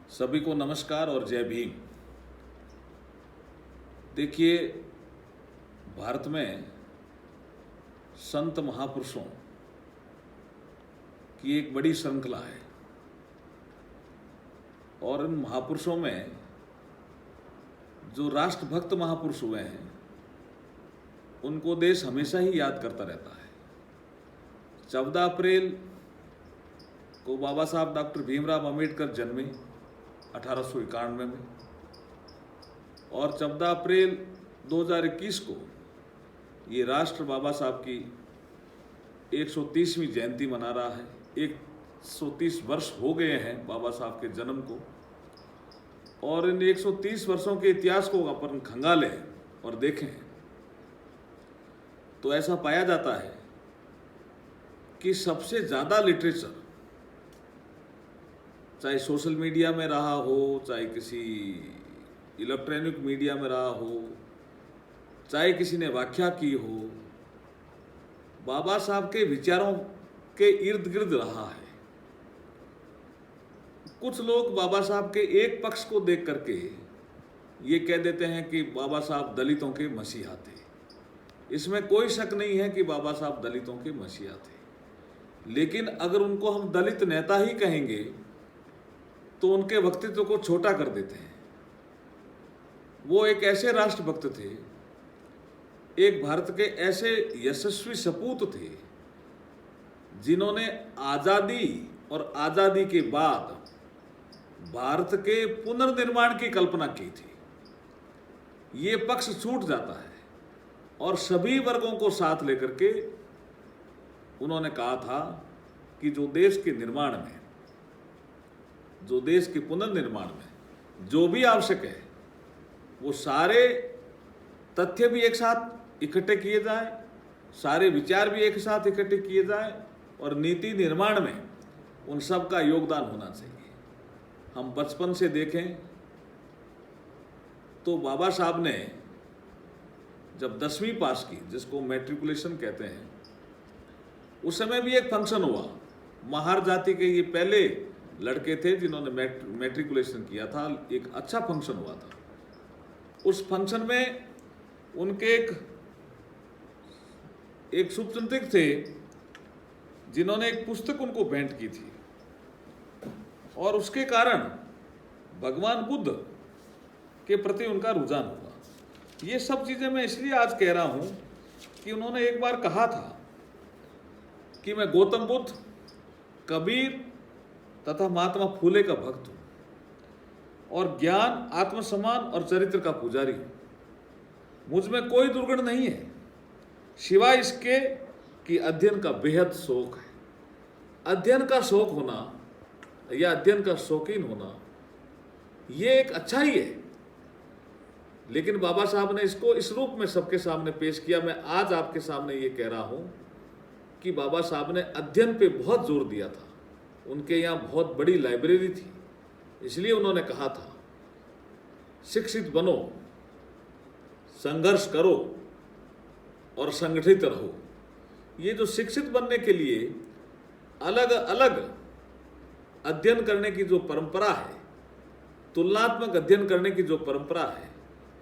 सभी को नमस्कार और जय भीम। देखिए, भारत में संत महापुरुषों की एक बड़ी श्रृंखला है और इन महापुरुषों में जो राष्ट्रभक्त महापुरुष हुए हैं उनको देश हमेशा ही याद करता रहता है। 14 अप्रैल को बाबा साहब डॉक्टर भीमराव अंबेडकर जन्मे 1891 में और 14 अप्रैल 2021 को ये राष्ट्र बाबा साहब की 130वीं जयंती मना रहा है। 130 वर्ष हो गए हैं बाबा साहब के जन्म को और इन 130 वर्षों के इतिहास को अपन खंगालें और देखें तो ऐसा पाया जाता है कि सबसे ज़्यादा लिटरेचर, चाहे सोशल मीडिया में रहा हो, चाहे किसी इलेक्ट्रॉनिक मीडिया में रहा हो, चाहे किसी ने व्याख्या की हो, बाबा साहब के विचारों के इर्द गिर्द रहा है। कुछ लोग बाबा साहब के एक पक्ष को देख करके ये कह देते हैं कि बाबा साहब दलितों के मसीहा थे। इसमें कोई शक नहीं है कि बाबा साहब दलितों के मसीहा थे, लेकिन अगर उनको हम दलित नेता ही कहेंगे तो उनके व्यक्तित्व को छोटा कर देते हैं। वो एक ऐसे राष्ट्रभक्त थे, एक भारत के ऐसे यशस्वी सपूत थे जिन्होंने आज़ादी और आज़ादी के बाद भारत के पुनर्निर्माण की कल्पना की थी। ये पक्ष छूट जाता है और सभी वर्गों को साथ लेकर के उन्होंने कहा था कि जो देश के निर्माण में, जो देश के पुनर्निर्माण में जो भी आवश्यक है वो सारे तथ्य भी एक साथ इकट्ठे किए जाएं, सारे विचार भी एक साथ इकट्ठे किए जाएं और नीति निर्माण में उन सब का योगदान होना चाहिए। हम बचपन से देखें तो बाबा साहब ने जब 10वीं पास की, जिसको मैट्रिकुलेशन कहते हैं, उस समय भी एक फंक्शन हुआ। महार जाति के ये पहले लड़के थे जिन्होंने मैट्रिकुलेशन किया था। एक अच्छा फंक्शन हुआ था। उस फंक्शन में उनके एक शुभचिंतक थे जिन्होंने एक पुस्तक उनको भेंट की थी और उसके कारण भगवान बुद्ध के प्रति उनका रुझान हुआ। ये सब चीज़ें मैं इसलिए आज कह रहा हूँ कि उन्होंने एक बार कहा था कि मैं गौतम बुद्ध, कबीर तथा महात्मा फूले का भक्त हूँ और ज्ञान, आत्मसम्मान और चरित्र का पुजारी हूँ। मुझ में कोई दुर्गुण नहीं है सिवाय इसके कि अध्ययन का बेहद शौक है। अध्ययन का शौक होना या अध्ययन का शौकीन होना ये एक अच्छा ही है, लेकिन बाबा साहब ने इसको इस रूप में सबके सामने पेश किया। मैं आज आपके सामने ये कह रहा हूँ कि बाबा साहब ने अध्ययन पे बहुत जोर दिया था। उनके यहाँ बहुत बड़ी लाइब्रेरी थी, इसलिए उन्होंने कहा था शिक्षित बनो, संघर्ष करो और संगठित रहो। ये जो शिक्षित बनने के लिए अलग अलग अध्ययन करने की जो परंपरा है, तुलनात्मक अध्ययन करने की जो परंपरा है,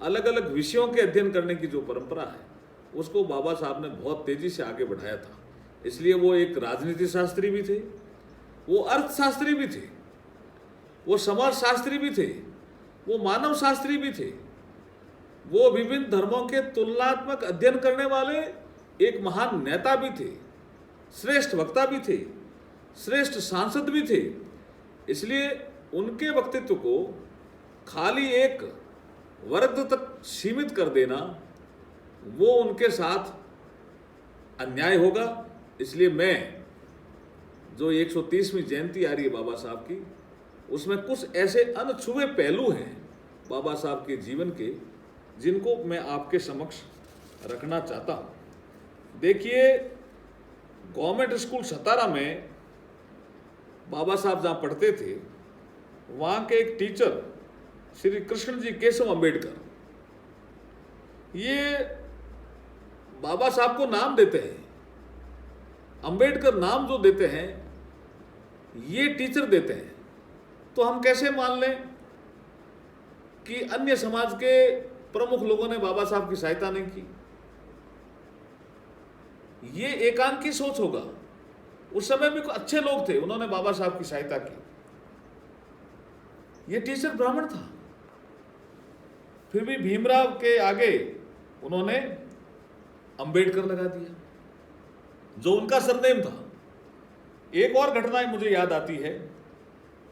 अलग अलग विषयों के अध्ययन करने की जो परंपरा है, उसको बाबा साहब ने बहुत तेजी से आगे बढ़ाया था। इसलिए वो एक राजनीति शास्त्री भी थे, वो अर्थशास्त्री भी थे, वो समाज शास्त्री भी थे, वो मानव शास्त्री भी थे, वो विभिन्न धर्मों के तुलनात्मक अध्ययन करने वाले एक महान नेता भी थे, श्रेष्ठ वक्ता भी थे, श्रेष्ठ सांसद भी थे। इसलिए उनके व्यक्तित्व को खाली एक वर्ग तक सीमित कर देना वो उनके साथ अन्याय होगा। इसलिए मैं जो 130वीं जयंती आ रही है बाबा साहब की, उसमें कुछ ऐसे अनछुए पहलू हैं बाबा साहब के जीवन के जिनको मैं आपके समक्ष रखना चाहता हूँ। देखिए, गवर्नमेंट स्कूल सतारा में बाबा साहब जहाँ पढ़ते थे, वहाँ के एक टीचर श्री कृष्ण जी केशव अंबेडकर, ये बाबा साहब को नाम देते हैं। अंबेडकर नाम जो देते हैं ये टीचर देते हैं। तो हम कैसे मान लें कि अन्य समाज के प्रमुख लोगों ने बाबा साहब की सहायता नहीं की? ये एकांकी सोच होगा। उस समय भी अच्छे लोग थे, उन्होंने बाबा साहब की सहायता की। ये टीचर ब्राह्मण था, फिर भी भीमराव के आगे उन्होंने अंबेडकर लगा दिया, जो उनका सरनेम था। एक और घटना मुझे याद आती है,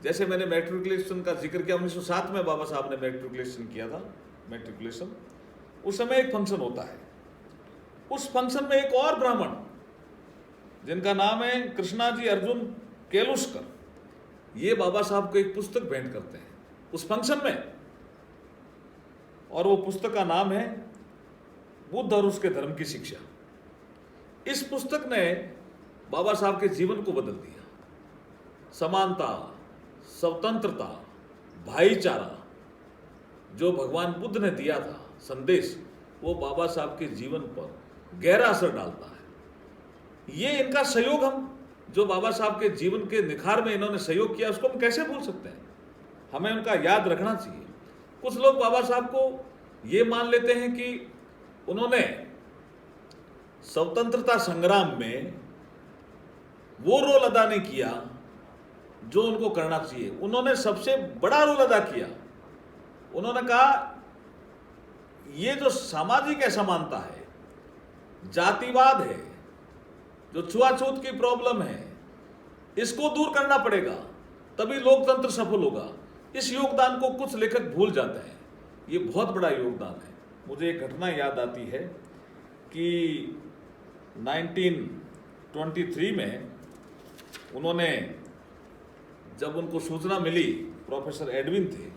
जैसे मैंने मैट्रिकुलेशन का जिक्र किया, 1907 में बाबा साहब ने मैट्रिकुलेशन किया था। मैट्रिकुलेशन उस समय एक फंक्शन होता है, उस फंक्शन में एक और ब्राह्मण जिनका नाम है कृष्णाजी अर्जुन केलुस्कर, ये बाबा साहब को एक पुस्तक भेंट करते हैं उस फंक्शन में, और वो पुस्तक का नाम है बुद्ध और उसके धर्म की शिक्षा। इस पुस्तक ने बाबा साहब के जीवन को बदल दिया। समानता, स्वतंत्रता, भाईचारा जो भगवान बुद्ध ने दिया था संदेश, वो बाबा साहब के जीवन पर गहरा असर डालता है। ये इनका सहयोग, हम जो बाबा साहब के जीवन के निखार में इन्होंने सहयोग किया, उसको हम कैसे भूल सकते हैं? हमें उनका याद रखना चाहिए। कुछ लोग बाबा साहब को ये मान लेते हैं कि उन्होंने स्वतंत्रता संग्राम में वो रोल अदा नहीं किया जो उनको करना चाहिए। उन्होंने सबसे बड़ा रोल अदा किया। उन्होंने कहा ये जो सामाजिक असमानता है, जातिवाद है, जो छुआछूत की प्रॉब्लम है, इसको दूर करना पड़ेगा, तभी लोकतंत्र सफल होगा। इस योगदान को कुछ लेखक भूल जाते हैं। ये बहुत बड़ा योगदान है। मुझे एक घटना याद आती है कि 1923 में उन्होंने, जब उनको सूचना मिली, प्रोफेसर एडविन थे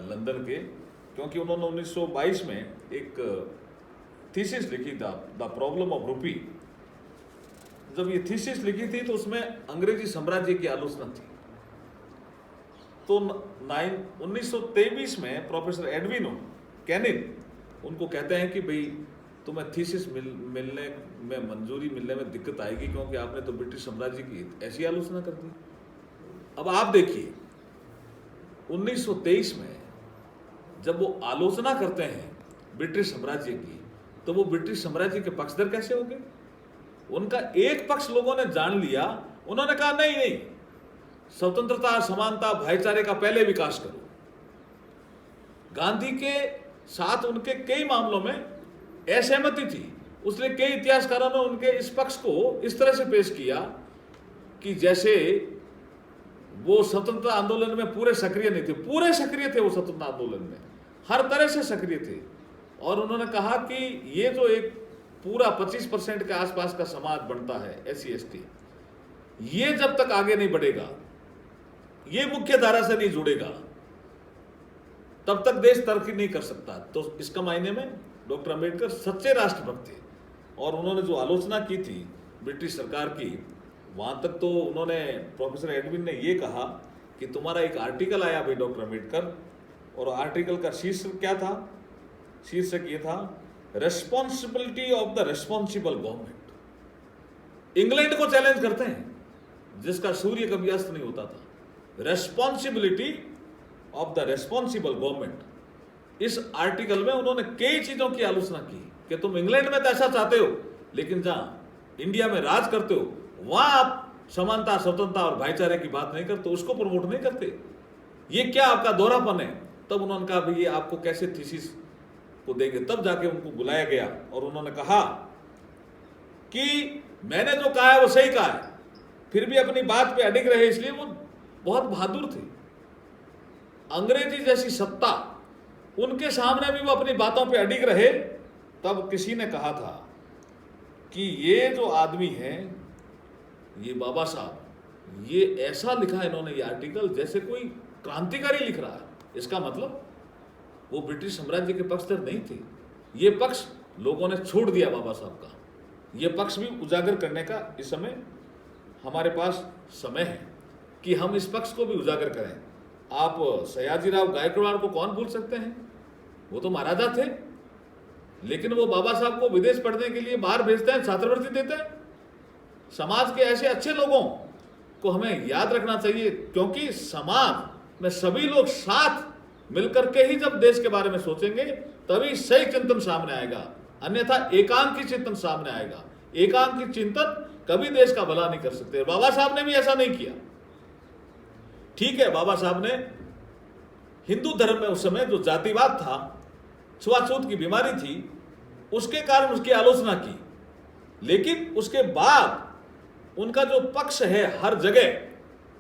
लंदन के, क्योंकि उन्होंने 1922 में एक थीसिस लिखी था, द प्रॉब्लम ऑफ रूपी। जब ये थीसिस लिखी थी तो उसमें अंग्रेजी साम्राज्य की आलोचना थी। तो 1923 में प्रोफेसर एडविन कैनिन उनको कहते हैं कि भाई तुम्हें थीसिस मिलने में मंजूरी मिलने में दिक्कत आएगी, क्योंकि आपने तो ब्रिटिश साम्राज्य की ऐसी आलोचना कर दी। अब आप देखिए 1923 में जब वो आलोचना करते हैं ब्रिटिश साम्राज्य की, तो वो ब्रिटिश साम्राज्य के पक्षधर कैसे हो गए? उनका एक पक्ष लोगों ने जान लिया। उन्होंने कहा नहीं नहीं, स्वतंत्रता, समानता, भाईचारे का पहले विकास करो। गांधी के साथ उनके कई मामलों में असहमति थी, उसने कई इतिहासकारों ने उनके इस पक्ष को इस तरह से पेश किया कि जैसे वो स्वतंत्रता आंदोलन में पूरे सक्रिय नहीं थे। पूरे सक्रिय थे वो स्वतंत्रता आंदोलन में, हर तरह से सक्रिय थे। और उन्होंने कहा कि ये जो एक पूरा 25% के आसपास का समाज बनता है SC ST, ये जब तक आगे नहीं बढ़ेगा, ये मुख्य धारा से नहीं जुड़ेगा, तब तक देश तरक्की नहीं कर सकता। तो इसका मायने में डॉक्टर अंबेडकर सच्चे राष्ट्रभक्त थे। और उन्होंने जो आलोचना की थी ब्रिटिश सरकार की, वहां तक तो उन्होंने, प्रोफेसर एडविन ने ये कहा कि तुम्हारा एक आर्टिकल आया भाई डॉक्टर अंबेडकर, और आर्टिकल का शीर्षक क्या था? शीर्षक ये था, responsibility of the responsible government. England को चैलेंज करते हैं जिसका सूर्य कभी अस्त नहीं होता था। Responsibility of the responsible government. इस आर्टिकल में उन्होंने कई चीजों की आलोचना की कि तुम इंग्लैंड में तो ऐसा चाहते हो, लेकिन जहां इंडिया में राज करते हो वहां आप समानता, स्वतंत्रता और भाईचारे की बात नहीं करते, उसको प्रमोट नहीं करते। ये क्या आपका दोहरापन है? तब उन्होंने कहा भाई ये आपको कैसे थीसिस को देंगे। तब जाके उनको बुलाया गया और उन्होंने कहा कि मैंने जो कहा है वो सही कहा है, फिर भी अपनी बात पे अडिग रहे, इसलिए वो बहुत बहादुर थे। अंग्रेजी जैसी सत्ता, उनके सामने भी वो अपनी बातों पे अडिग रहे। तब किसी ने कहा था कि ये जो आदमी है, ये बाबा साहब, ये ऐसा लिखा इन्होंने ये आर्टिकल जैसे कोई क्रांतिकारी लिख रहा है। इसका मतलब वो ब्रिटिश साम्राज्य के पक्षधर नहीं थे। ये पक्ष लोगों ने छोड़ दिया बाबा साहब का। ये पक्ष भी उजागर करने का इस समय हमारे पास समय है कि हम इस पक्ष को भी उजागर करें। आप सयाजीराव गायकवाड़ को कौन भूल सकते हैं? वो तो महाराजा थे, लेकिन वो बाबा साहब को विदेश पढ़ने के लिए बाहर भेजते हैं, छात्रवृत्ति देते हैं। समाज के ऐसे अच्छे लोगों को हमें याद रखना चाहिए, क्योंकि समाज में सभी लोग साथ मिलकर के ही जब देश के बारे में सोचेंगे तभी सही चिंतन सामने आएगा, अन्यथा एकांकी चिंतन सामने आएगा। एकांकी चिंतन कभी देश का भला नहीं कर सकते। बाबा साहब ने भी ऐसा नहीं किया। ठीक है, बाबा साहब ने हिंदू धर्म में उस समय जो जातिवाद था, छुआछूत की बीमारी थी, उसके कारण उसकी आलोचना की, लेकिन उसके बाद उनका जो पक्ष है हर जगह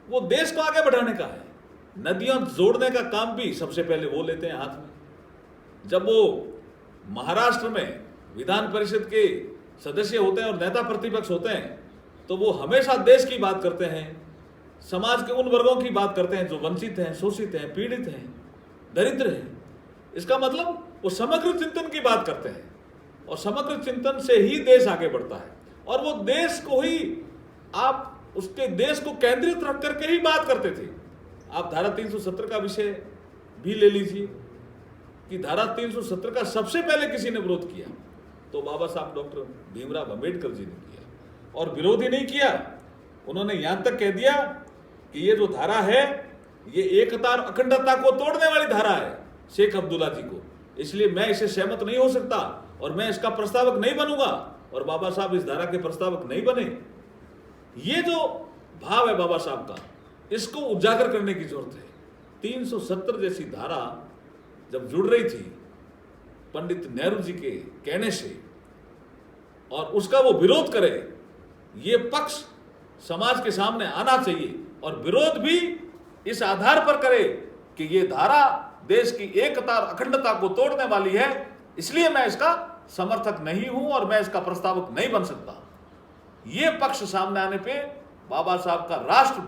वो देश को आगे बढ़ाने का है। नदियां जोड़ने का काम भी सबसे पहले वो लेते हैं हाथ में। जब वो महाराष्ट्र में विधान परिषद के सदस्य होते हैं और नेता प्रतिपक्ष होते हैं तो वो हमेशा देश की बात करते हैं, समाज के उन वर्गों की बात करते हैं जो वंचित हैं, शोषित हैं, पीड़ित हैं, दरिद्र हैं। इसका मतलब वो समग्र चिंतन की बात करते हैं और समग्र चिंतन से ही देश आगे बढ़ता है। और वो देश को ही आप उसके देश को केंद्रित रख करके ही बात करते थे। आप धारा 370 का विषय भी ले लीजिए कि धारा 370 का सबसे पहले किसी ने विरोध किया तो बाबा साहब डॉक्टर भीमराव अंबेडकर जी ने किया, और विरोध ही नहीं किया, उन्होंने यहां तक कह दिया कि ये जो धारा है ये एकता और अखंडता को तोड़ने वाली धारा है शेख अब्दुल्ला जी को, इसलिए मैं इसे सहमत नहीं हो सकता और मैं इसका प्रस्तावक नहीं बनूंगा। और बाबा साहब इस धारा के प्रस्तावक नहीं बने। ये जो भाव है बाबा साहब का, इसको उजागर करने की जरूरत है। 370 जैसी धारा जब जुड़ रही थी पंडित नेहरू जी के कहने से और उसका वो विरोध करे, ये पक्ष समाज के सामने आना चाहिए और विरोध भी इस आधार पर करे कि ये धारा देश की एकता और अखंडता को तोड़ने वाली है, इसलिए मैं इसका समर्थक नहीं हूं और मैं इसका प्रस्तावक नहीं बन सकता। ये पक्ष सामने आने पे बाबा साहब का राष्ट्र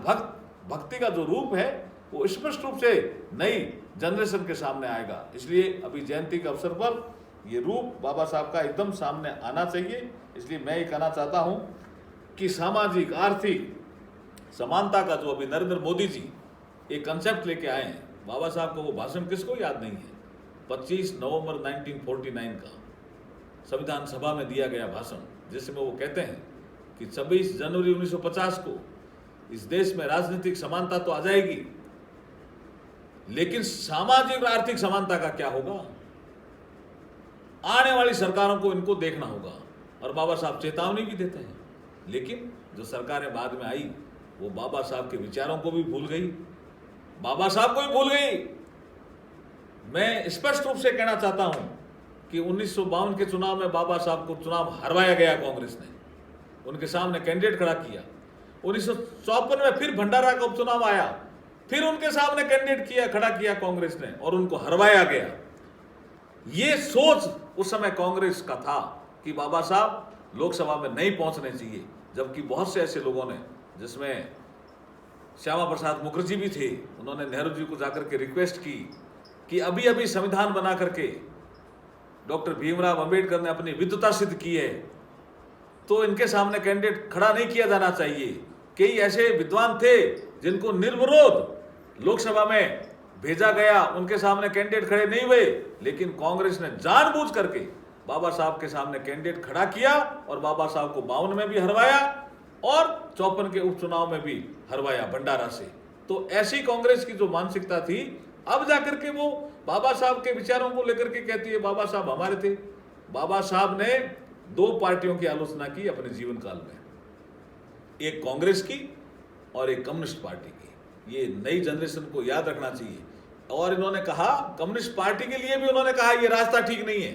भक्ति का जो रूप है वो स्पष्ट रूप से नई जनरेशन के सामने आएगा। इसलिए अभी जयंती के अवसर पर ये रूप बाबा साहब का एकदम सामने आना चाहिए। इसलिए मैं ये कहना चाहता हूं कि सामाजिक आर्थिक समानता का जो अभी नरेंद्र मोदी जी एक कंसेप्ट लेके आए हैं, बाबा साहब को वो भाषण किसको याद नहीं है? 25 नवंबर 1949 का संविधान सभा में दिया गया भाषण, जिसमें वो कहते हैं कि 26 जनवरी 1950 को इस देश में राजनीतिक समानता तो आ जाएगी, लेकिन सामाजिक और आर्थिक समानता का क्या होगा? आने वाली सरकारों को इनको देखना होगा। और बाबा साहब चेतावनी भी देते हैं, लेकिन जो सरकारें बाद में आई वो बाबा साहब के विचारों को भी भूल गई, बाबा साहब को भी भूल गई। मैं स्पष्ट रूप से कहना चाहता हूं कि 1952 के चुनाव में बाबा साहब को चुनाव हरवाया गया, कांग्रेस ने उनके सामने कैंडिडेट खड़ा किया। 1954 में फिर भंडारा का उपचुनाव आया, फिर उनके सामने कैंडिडेट खड़ा किया कांग्रेस ने और उनको हरवाया गया। ये सोच उस समय कांग्रेस का था कि बाबा साहब लोकसभा में नहीं पहुंचने चाहिए, जबकि बहुत से ऐसे लोगों ने, जिसमें श्यामा प्रसाद मुखर्जी भी थे, उन्होंने नेहरू जी को जाकर के रिक्वेस्ट की कि अभी अभी संविधान बना करके डॉक्टर भीमराव अंबेडकर ने अपनी विद्वता सिद्ध की है, तो इनके सामने कैंडिडेट खड़ा नहीं किया जाना चाहिए। कई ऐसे विद्वान थे जिनको निर्विरोध लोकसभा में भेजा गया, उनके सामने कैंडिडेट खड़े नहीं हुए, लेकिन कांग्रेस ने जानबूझ करके बाबा साहब के सामने कैंडिडेट खड़ा किया और बाबा साहब को 52 में भी हरवाया और 54 के उपचुनाव में भी हरवाया भंडारा से। तो ऐसी कांग्रेस की जो मानसिकता थी, अब जाकर के वो बाबा साहब के विचारों को लेकर के कहती है बाबा साहब हमारे थे। बाबा साहब ने 2 पार्टियों की आलोचना की अपने जीवन काल में, एक कांग्रेस की और एक कम्युनिस्ट पार्टी की। ये नई जनरेशन को याद रखना चाहिए। और इन्होंने कहा, कम्युनिस्ट पार्टी के लिए भी उन्होंने कहा ये रास्ता ठीक नहीं है,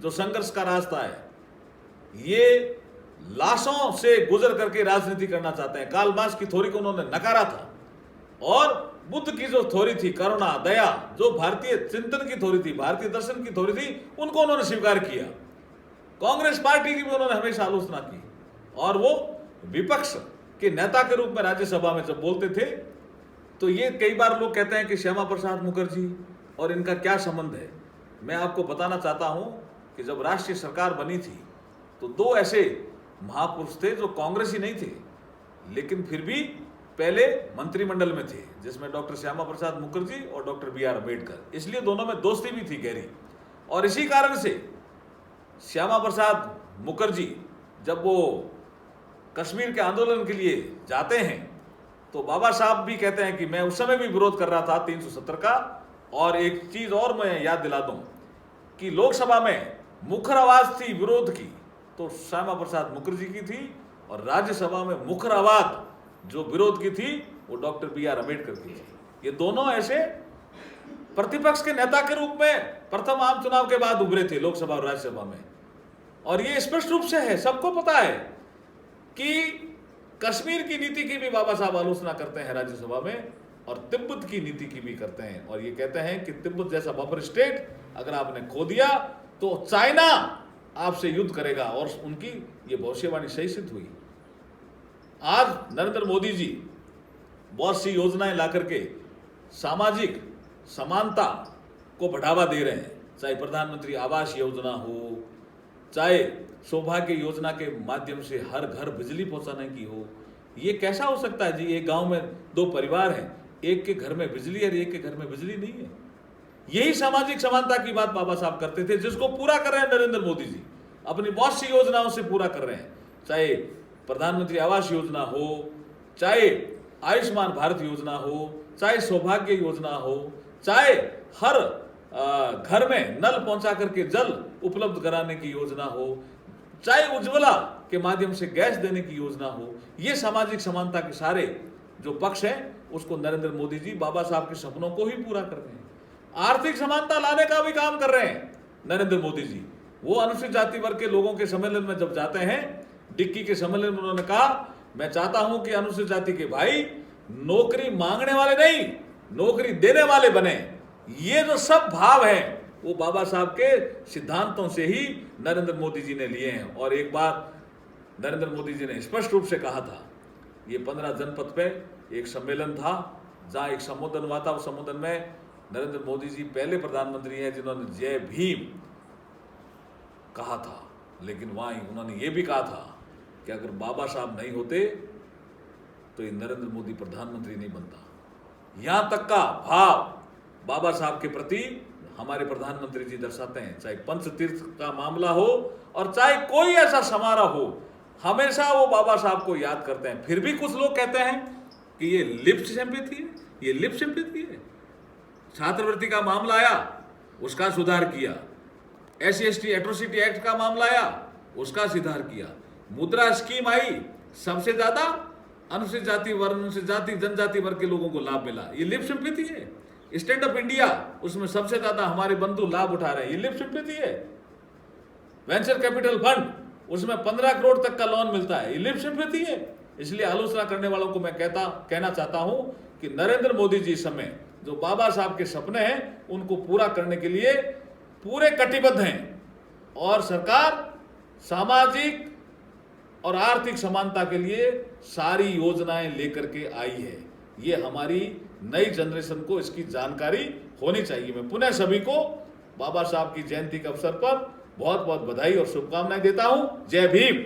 जो संघर्ष का रास्ता है, ये लाशों से गुजर करके राजनीति करना चाहते हैं। कार्ल मार्क्स की थ्योरी को उन्होंने नकारा था और बुद्ध की जो थ्योरी थी, करुणा, दया, जो भारतीय चिंतन की थ्योरी थी, भारतीय दर्शन की थ्योरी थी, उनको उन्होंने स्वीकार किया। कांग्रेस पार्टी की भी उन्होंने हमेशा आलोचना की और वो विपक्ष के नेता के रूप में राज्यसभा में जब बोलते थे तो ये कई बार लोग कहते हैं कि श्यामा प्रसाद मुखर्जी और इनका क्या संबंध है। मैं आपको बताना चाहता हूं कि जब राष्ट्रीय सरकार बनी थी तो 2 ऐसे महापुरुष थे जो कांग्रेसी नहीं थे, लेकिन फिर भी पहले मंत्रिमंडल में थे, जिसमें डॉक्टर श्यामा प्रसाद मुखर्जी और डॉक्टर BR अम्बेडकर। इसलिए दोनों में दोस्ती भी थी गहरी। और इसी कारण से श्यामा प्रसाद मुखर्जी जब वो कश्मीर के आंदोलन के लिए जाते हैं तो बाबा साहब भी कहते हैं कि मैं उस समय भी विरोध कर रहा था 370 का। और एक चीज और मैं याद दिला दूं कि लोकसभा में मुखर आवाज थी विरोध की तो श्यामा प्रसाद मुखर्जी की थी, और राज्यसभा में मुखर आवाज जो विरोध की थी वो डॉक्टर B.R. अम्बेडकर की थी। ये दोनों ऐसे प्रतिपक्ष के नेता के रूप में प्रथम आम चुनाव के बाद उभरे थे लोकसभा और राज्यसभा में। और ये स्पष्ट रूप से है, सबको पता है कि कश्मीर की नीति की भी बाबा साहब आलोचना करते हैं राज्यसभा में, और तिब्बत की नीति की भी करते हैं। और ये कहते हैं कि तिब्बत जैसा बफर स्टेट अगर आपने खो दिया तो चाइना आपसे युद्ध करेगा, और उनकी ये भविष्यवाणी सही सिद्ध हुई। आज नरेंद्र मोदी जी बहुत सी योजनाएं ला करके सामाजिक समानता को बढ़ावा दे रहे हैं, चाहे प्रधानमंत्री आवास योजना हो, चाहे सौभाग्य योजना के माध्यम से हर घर बिजली पहुंचाने की हो। ये कैसा हो सकता है जी, एक गांव में 2 परिवार हैं, एक के घर में बिजली है और एक के घर में बिजली नहीं है। यही सामाजिक समानता की बात बाबा साहब करते थे, जिसको पूरा कर रहे हैं नरेंद्र मोदी जी, अपनी बहुत सी योजनाओं से पूरा कर रहे हैं। चाहे प्रधानमंत्री आवास योजना हो, चाहे आयुष्मान भारत योजना हो, चाहे सौभाग्य योजना हो, चाहे हर घर में नल पहुंचा करके जल उपलब्ध कराने की योजना हो, चाहे उज्ज्वला के माध्यम से गैस देने की योजना हो। ये सामाजिक समानता के सारे जो पक्ष हैं उसको नरेंद्र मोदी जी बाबा साहब के सपनों को ही पूरा कर रहे हैं। आर्थिक समानता लाने का भी काम कर रहे हैं नरेंद्र मोदी जी। वो अनुसूचित जाति वर्ग के लोगों के सम्मेलन में जब जाते हैं, डिक्की के सम्मेलन में उन्होंने कहा मैं चाहता हूं कि अनुसूचित जाति के भाई नौकरी मांगने वाले नहीं, नौकरी देने वाले बने। ये जो सब भाव हैं वो बाबा साहब के सिद्धांतों से ही नरेंद्र मोदी जी ने लिए हैं। और एक बार नरेंद्र मोदी जी ने स्पष्ट रूप से कहा था, ये 15 जनपद पे एक सम्मेलन था जहां एक संबोधन हुआ था। उस संबोधन में नरेंद्र मोदी जी पहले प्रधानमंत्री हैं जिन्होंने जय भीम कहा था, लेकिन वहां उन्होंने ये भी कहा था कि अगर बाबा साहब नहीं होते तो ये नरेंद्र मोदी प्रधानमंत्री नहीं बनता। यहां तक का भाव बाबा साहब के प्रति हमारे प्रधानमंत्री जी दर्शाते हैं। चाहे पंचतीर्थ का मामला हो और चाहे कोई ऐसा समारोह हो, हमेशा वो बाबा साहब को याद करते हैं। फिर भी कुछ लोग कहते हैं कि ये लिप सिंपैथी है, ये लिप सिंपैथी है। छात्रवृत्ति का मामला आया, उसका सुधार किया। SC/ST एट्रोसिटी एक्ट का मामला आया, उसका सुधार किया। मुद्रा स्कीम आई, सबसे ज्यादा अनुसूचित जाति वर्ग, अनुसूचित जाति जनजाति वर्ग के लोगों को लाभ मिला, ये लिप सिंपैथी है। स्टैंड अप इंडिया, उसमें सबसे ज्यादा हमारे बंधु लाभ उठा रहे हैं, ये लिप सिंपैथी है। वेंचर कैपिटल फंड, उसमें 15 करोड़ तक का लोन मिलता है, ये लिप सिंपैथी है। इसलिए आलोचना करने वालों को मैं कहना चाहता हूं कि नरेंद्र मोदी जी इस समय जो बाबा साहब के सपने हैं उनको पूरा करने के लिए पूरे कटिबद्ध हैं, और सरकार सामाजिक और आर्थिक समानता के लिए सारी योजनाएं लेकर के आई है। ये हमारी नई जनरेशन को इसकी जानकारी होनी चाहिए। मैं पुनः सभी को बाबा साहब की जयंती के अवसर पर बहुत बहुत बधाई और शुभकामनाएं देता हूं। जय भीम।